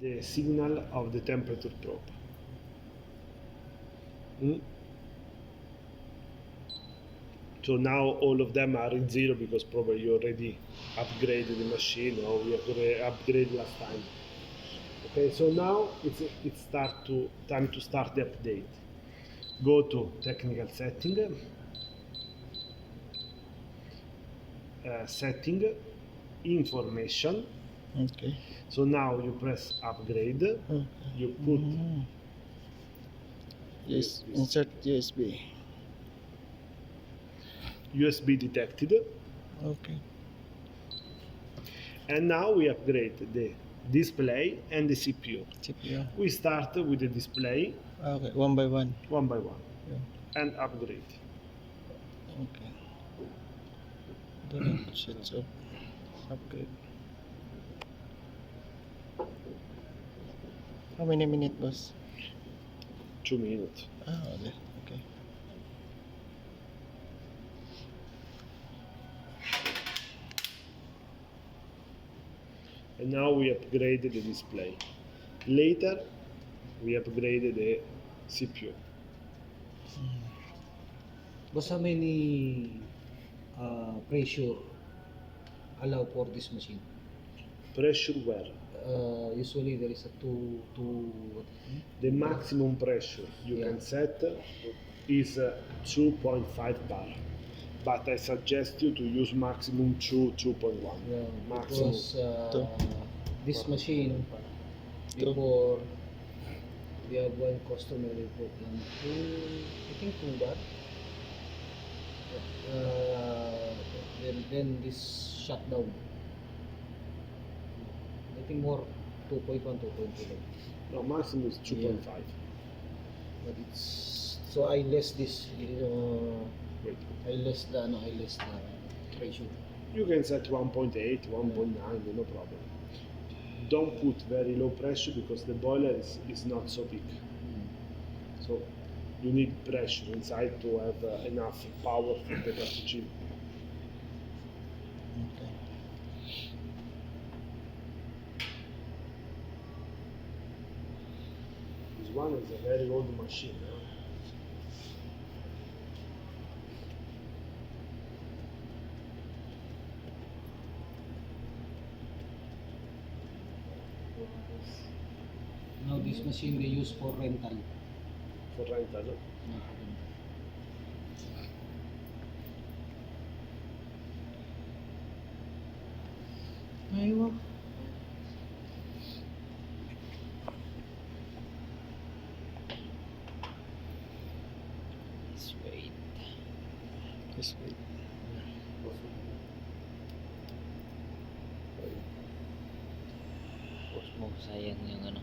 the signal of the temperature probe. So now all of them are in zero because probably you already upgraded the machine or we have upgraded last time. Okay, so now it's time to start the update. Go to technical setting, setting, information. Okay. So now you press upgrade. Okay. You put Yes, insert USB. USB detected, Okay. and now we upgrade the display and the CPU. CPU. We start with the display Okay, one by one. one by one Yeah. and upgrade. Okay. Then sets up. Upgrade. How many minutes, boss? 2 minutes. Ah, okay. Okay. And now we upgraded the display. Later we upgraded the CPU. Boss, how many pressure allow for this machine? Pressure where? Usually there is a two The maximum pressure you Yeah. can set is 2.5 bar. But I suggest you to use maximum 2.1. yeah, Maximum. because Two. this machine before we have one customer report lang I think 2 bar. Then this shut down. I think more 2.1, 2.2 lang. No, maximum is 2.5. But it's so I less this Wait. I less the pressure. You can set 1.8, 1.9, no problem. Don't put very low pressure because the boiler is not so big. So you need pressure inside to have enough power for the cappuccino. Okay. This one is a very old machine. Huh? Now this machine they use for rental. For rental. No? Aywa. Just wait. Just wait. Post mo, sayang yung ano.